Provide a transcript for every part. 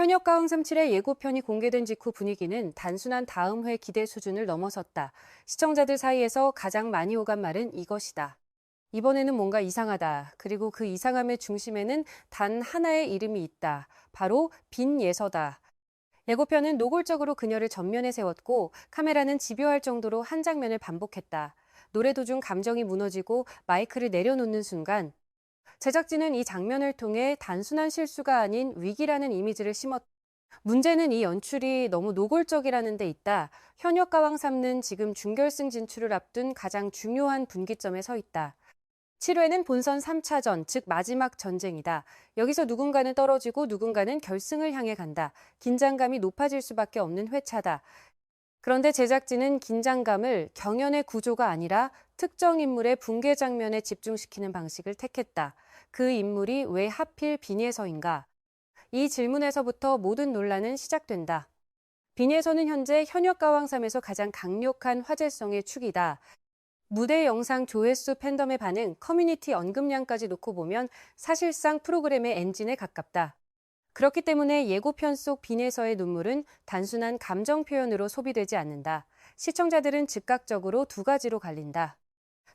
현역가 황37의 예고편이 공개된 직후 분위기는 단순한 다음 회 기대 수준을 넘어섰다. 시청자들 사이에서 가장 많이 오간 말은 이것이다. 이번에는 뭔가 이상하다. 그리고 그 이상함의 중심에는 단 하나의 이름이 있다. 바로 빈예서다. 예고편은 노골적으로 그녀를 전면에 세웠고 카메라는 집요할 정도로 한 장면을 반복했다. 노래 도중 감정이 무너지고 마이크를 내려놓는 순간 제작진은 이 장면을 통해 단순한 실수가 아닌 위기라는 이미지를 심었다. 문제는 이 연출이 너무 노골적이라는 데 있다. 현역 가왕 3는 지금 준결승 진출을 앞둔 가장 중요한 분기점에 서 있다. 7회는 본선 3차전, 즉 마지막 전쟁이다. 여기서 누군가는 떨어지고 누군가는 결승을 향해 간다. 긴장감이 높아질 수밖에 없는 회차다. 그런데 제작진은 긴장감을 경연의 구조가 아니라 특정 인물의 붕괴 장면에 집중시키는 방식을 택했다. 그 인물이 왜 하필 빈예서인가? 이 질문에서부터 모든 논란은 시작된다. 빈예서는 현재 현역 가왕3에서 가장 강력한 화제성의 축이다. 무대 영상 조회수 팬덤의 반응, 커뮤니티 언급량까지 놓고 보면 사실상 프로그램의 엔진에 가깝다. 그렇기 때문에 예고편 속 빈에서의 눈물은 단순한 감정 표현으로 소비되지 않는다. 시청자들은 즉각적으로 두 가지로 갈린다.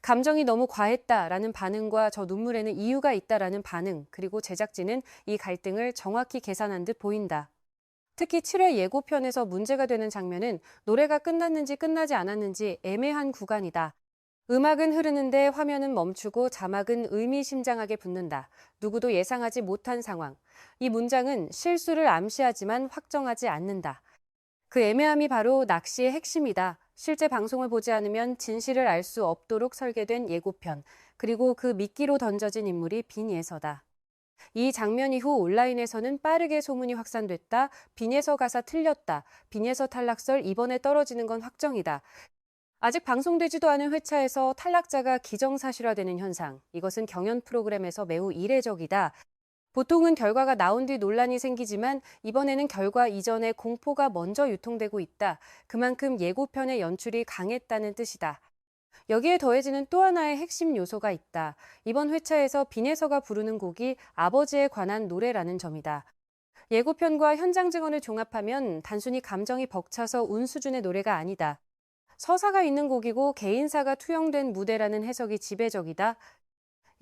감정이 너무 과했다라는 반응과 저 눈물에는 이유가 있다라는 반응, 그리고 제작진은 이 갈등을 정확히 계산한 듯 보인다. 특히 7회 예고편에서 문제가 되는 장면은 노래가 끝났는지 끝나지 않았는지 애매한 구간이다. 음악은 흐르는데 화면은 멈추고 자막은 의미심장하게 붙는다. 누구도 예상하지 못한 상황. 이 문장은 실수를 암시하지만 확정하지 않는다. 그 애매함이 바로 낚시의 핵심이다. 실제 방송을 보지 않으면 진실을 알 수 없도록 설계된 예고편, 그리고 그 미끼로 던져진 인물이 빈예서다. 이 장면 이후 온라인에서는 빠르게 소문이 확산됐다. 빈예서 가사 틀렸다. 빈예서 탈락설 이번에 떨어지는 건 확정이다. 아직 방송되지도 않은 회차에서 탈락자가 기정사실화되는 현상. 이것은 경연 프로그램에서 매우 이례적이다. 보통은 결과가 나온 뒤 논란이 생기지만 이번에는 결과 이전에 공포가 먼저 유통되고 있다. 그만큼 예고편의 연출이 강했다는 뜻이다. 여기에 더해지는 또 하나의 핵심 요소가 있다. 이번 회차에서 빈예서가 부르는 곡이 아버지에 관한 노래라는 점이다. 예고편과 현장 증언을 종합하면 단순히 감정이 벅차서 운 수준의 노래가 아니다. 서사가 있는 곡이고 개인사가 투영된 무대라는 해석이 지배적이다.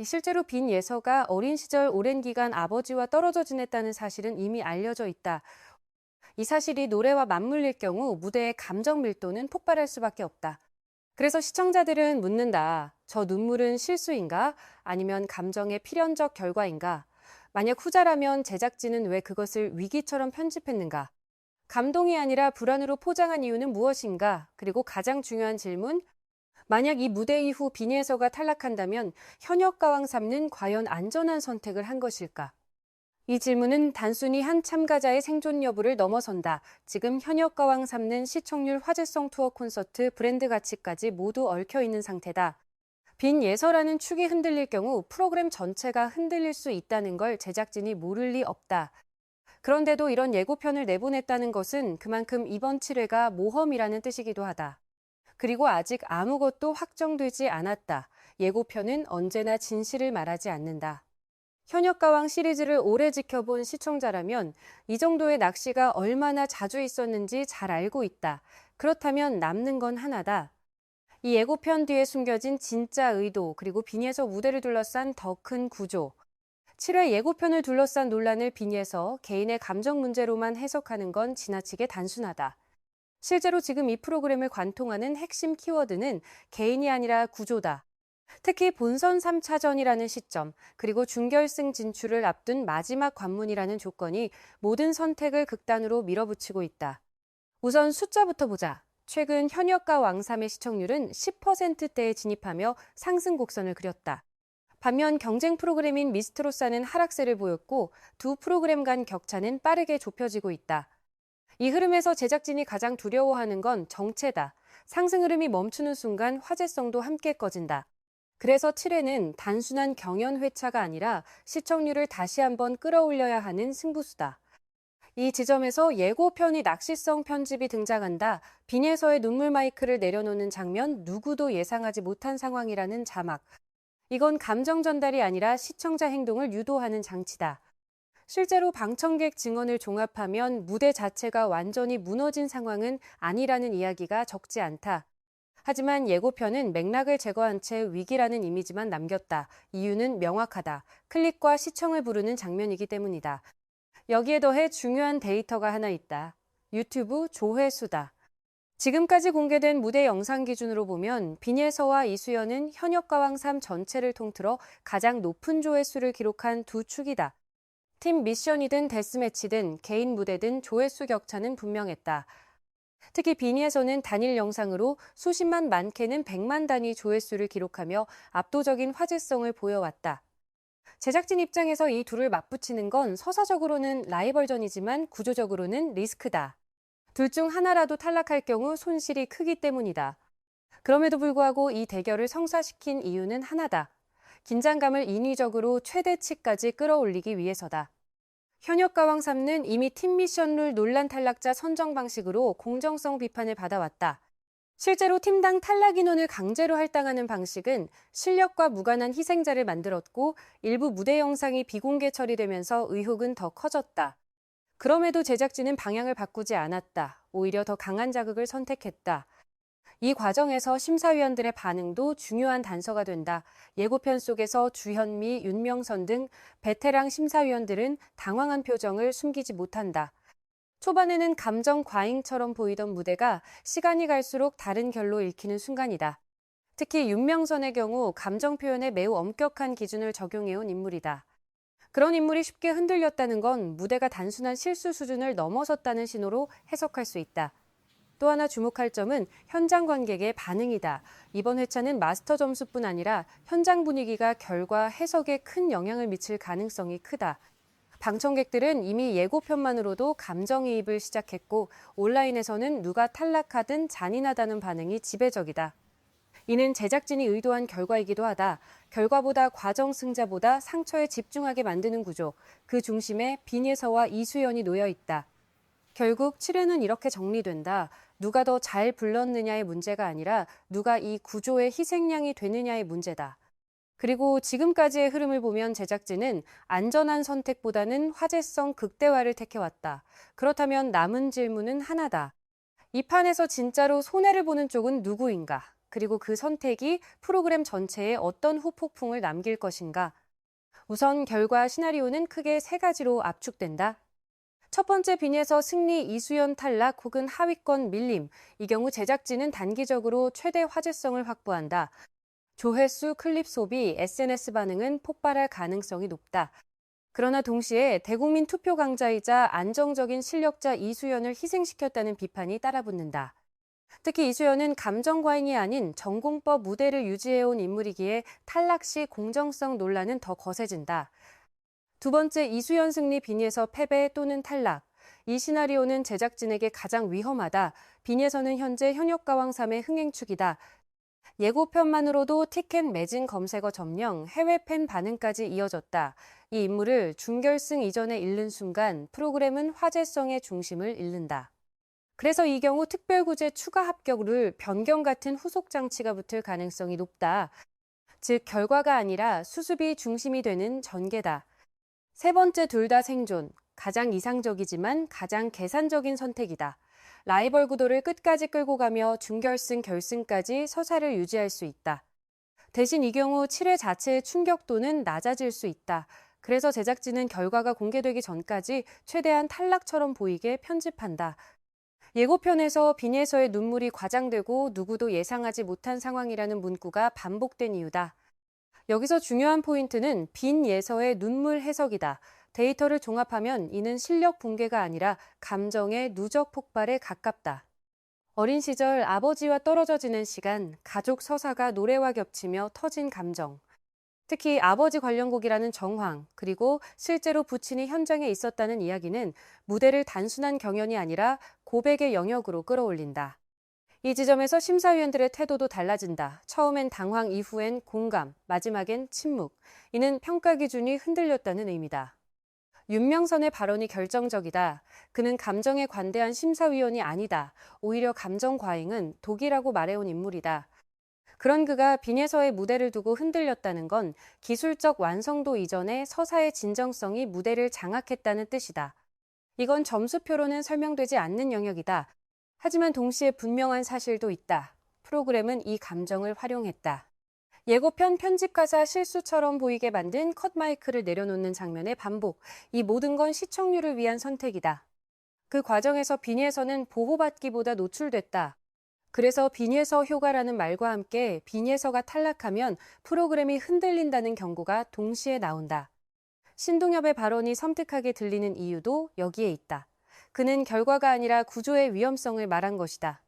실제로 빈예서가 어린 시절 오랜 기간 아버지와 떨어져 지냈다는 사실은 이미 알려져 있다. 이 사실이 노래와 맞물릴 경우 무대의 감정 밀도는 폭발할 수밖에 없다. 그래서 시청자들은 묻는다. 저 눈물은 실수인가? 아니면 감정의 필연적 결과인가? 만약 후자라면 제작진은 왜 그것을 위기처럼 편집했는가? 감동이 아니라 불안으로 포장한 이유는 무엇인가? 그리고 가장 중요한 질문, 만약 이 무대 이후 빈예서가 탈락한다면 현역 가왕 3는 과연 안전한 선택을 한 것일까? 이 질문은 단순히 한 참가자의 생존 여부를 넘어선다. 지금 현역 가왕 3는 시청률 화제성 투어 콘서트 브랜드 가치까지 모두 얽혀 있는 상태다. 빈예서라는 축이 흔들릴 경우 프로그램 전체가 흔들릴 수 있다는 걸 제작진이 모를 리 없다. 그런데도 이런 예고편을 내보냈다는 것은 그만큼 이번 7회가 모험이라는 뜻이기도 하다. 그리고 아직 아무것도 확정되지 않았다. 예고편은 언제나 진실을 말하지 않는다. 현역가왕 시리즈를 오래 지켜본 시청자라면 이 정도의 낚시가 얼마나 자주 있었는지 잘 알고 있다. 그렇다면 남는 건 하나다. 이 예고편 뒤에 숨겨진 진짜 의도, 그리고 빈예서 무대를 둘러싼 더 큰 구조. 7회 예고편을 둘러싼 논란을 빙의해서 개인의 감정 문제로만 해석하는 건 지나치게 단순하다. 실제로 지금 이 프로그램을 관통하는 핵심 키워드는 개인이 아니라 구조다. 특히 본선 3차전이라는 시점, 그리고 준결승 진출을 앞둔 마지막 관문이라는 조건이 모든 선택을 극단으로 밀어붙이고 있다. 우선 숫자부터 보자. 최근 현역가 왕삼의 시청률은 10%대에 진입하며 상승 곡선을 그렸다. 반면 경쟁 프로그램인 미스트로사는 하락세를 보였고 두 프로그램 간 격차는 빠르게 좁혀지고 있다. 이 흐름에서 제작진이 가장 두려워하는 건 정체다. 상승 흐름이 멈추는 순간 화제성도 함께 꺼진다. 그래서 7회는 단순한 경연 회차가 아니라 시청률을 다시 한번 끌어올려야 하는 승부수다. 이 지점에서 예고편이 낚시성 편집이 등장한다. 빈에서의 눈물 마이크를 내려놓는 장면, 누구도 예상하지 못한 상황이라는 자막. 이건 감정 전달이 아니라 시청자 행동을 유도하는 장치다. 실제로 방청객 증언을 종합하면 무대 자체가 완전히 무너진 상황은 아니라는 이야기가 적지 않다. 하지만 예고편은 맥락을 제거한 채 위기라는 이미지만 남겼다. 이유는 명확하다. 클릭과 시청을 부르는 장면이기 때문이다. 여기에 더해 중요한 데이터가 하나 있다. 유튜브 조회수다. 지금까지 공개된 무대 영상 기준으로 보면 빈예서와 이수연은 현역가왕 3 전체를 통틀어 가장 높은 조회수를 기록한 두 축이다. 팀 미션이든 데스매치든 개인 무대든 조회수 격차는 분명했다. 특히 빈예서는 단일 영상으로 수십만 많게는 100만 단위 조회수를 기록하며 압도적인 화제성을 보여왔다. 제작진 입장에서 이 둘을 맞붙이는 건 서사적으로는 라이벌전이지만 구조적으로는 리스크다. 둘 중 하나라도 탈락할 경우 손실이 크기 때문이다. 그럼에도 불구하고 이 대결을 성사시킨 이유는 하나다. 긴장감을 인위적으로 최대치까지 끌어올리기 위해서다. 현역가왕 3는 이미 팀 미션룰 논란 탈락자 선정 방식으로 공정성 비판을 받아왔다. 실제로 팀당 탈락 인원을 강제로 할당하는 방식은 실력과 무관한 희생자를 만들었고 일부 무대 영상이 비공개 처리되면서 의혹은 더 커졌다. 그럼에도 제작진은 방향을 바꾸지 않았다. 오히려 더 강한 자극을 선택했다. 이 과정에서 심사위원들의 반응도 중요한 단서가 된다. 예고편 속에서 주현미, 윤명선 등 베테랑 심사위원들은 당황한 표정을 숨기지 못한다. 초반에는 감정 과잉처럼 보이던 무대가 시간이 갈수록 다른 결로 읽히는 순간이다. 특히 윤명선의 경우 감정 표현에 매우 엄격한 기준을 적용해온 인물이다. 그런 인물이 쉽게 흔들렸다는 건 무대가 단순한 실수 수준을 넘어섰다는 신호로 해석할 수 있다. 또 하나 주목할 점은 현장 관객의 반응이다. 이번 회차는 마스터 점수뿐 아니라 현장 분위기가 결과 해석에 큰 영향을 미칠 가능성이 크다. 방청객들은 이미 예고편만으로도 감정이입을 시작했고 온라인에서는 누가 탈락하든 잔인하다는 반응이 지배적이다. 이는 제작진이 의도한 결과이기도 하다. 결과보다 과정 승자보다 상처에 집중하게 만드는 구조. 그 중심에 빈예서와 이수연이 놓여 있다. 결국 7회는 이렇게 정리된다. 누가 더 잘 불렀느냐의 문제가 아니라 누가 이 구조의 희생양이 되느냐의 문제다. 그리고 지금까지의 흐름을 보면 제작진은 안전한 선택보다는 화제성 극대화를 택해왔다. 그렇다면 남은 질문은 하나다. 이 판에서 진짜로 손해를 보는 쪽은 누구인가? 그리고 그 선택이 프로그램 전체에 어떤 후폭풍을 남길 것인가? 우선 결과 시나리오는 크게 세 가지로 압축된다. 첫 번째 빈에서 승리 이수연 탈락 혹은 하위권 밀림. 이 경우 제작진은 단기적으로 최대 화제성을 확보한다. 조회수, 클립 소비, SNS 반응은 폭발할 가능성이 높다. 그러나 동시에 대국민 투표 강자이자 안정적인 실력자 이수연을 희생시켰다는 비판이 따라붙는다. 특히 이수연은 감정 과잉이 아닌 전공법 무대를 유지해온 인물이기에 탈락 시 공정성 논란은 더 거세진다. 두 번째 이수연 승리 빈에서 패배 또는 탈락. 이 시나리오는 제작진에게 가장 위험하다. 빈에서는 현재 현역가왕 3의 흥행축이다. 예고편만으로도 티켓 매진 검색어 점령, 해외 팬 반응까지 이어졌다. 이 인물을 준결승 이전에 잃는 순간 프로그램은 화제성의 중심을 잃는다. 그래서 이 경우 특별구제 추가 합격을 변경 같은 후속 장치가 붙을 가능성이 높다. 즉 결과가 아니라 수습이 중심이 되는 전개다. 세 번째 둘 다 생존. 가장 이상적이지만 가장 계산적인 선택이다. 라이벌 구도를 끝까지 끌고 가며 준결승, 결승까지 서사를 유지할 수 있다. 대신 이 경우 7회 자체의 충격도는 낮아질 수 있다. 그래서 제작진은 결과가 공개되기 전까지 최대한 탈락처럼 보이게 편집한다. 예고편에서 빈에서의 눈물이 과장되고 누구도 예상하지 못한 상황이라는 문구가 반복된 이유다. 여기서 중요한 포인트는 빈 예서의 눈물 해석이다. 데이터를 종합하면 이는 실력 붕괴가 아니라 감정의 누적 폭발에 가깝다. 어린 시절 아버지와 떨어져 지낸 시간, 가족 서사가 노래와 겹치며 터진 감정. 특히 아버지 관련 곡이라는 정황, 그리고 실제로 부친이 현장에 있었다는 이야기는 무대를 단순한 경연이 아니라 고백의 영역으로 끌어올린다. 이 지점에서 심사위원들의 태도도 달라진다. 처음엔 당황, 이후엔 공감, 마지막엔 침묵. 이는 평가 기준이 흔들렸다는 의미다. 윤명선의 발언이 결정적이다. 그는 감정에 관대한 심사위원이 아니다. 오히려 감정 과잉은 독이라고 말해온 인물이다. 그런 그가 빈예서의 무대를 두고 흔들렸다는 건 기술적 완성도 이전에 서사의 진정성이 무대를 장악했다는 뜻이다. 이건 점수표로는 설명되지 않는 영역이다. 하지만 동시에 분명한 사실도 있다. 프로그램은 이 감정을 활용했다. 예고편 편집 가사 실수처럼 보이게 만든 컷 마이크를 내려놓는 장면의 반복. 이 모든 건 시청률을 위한 선택이다. 그 과정에서 빈예서는 보호받기보다 노출됐다. 그래서 빈예서 효과라는 말과 함께 빈예서가 탈락하면 프로그램이 흔들린다는 경고가 동시에 나온다. 신동엽의 발언이 섬뜩하게 들리는 이유도 여기에 있다. 그는 결과가 아니라 구조의 위험성을 말한 것이다.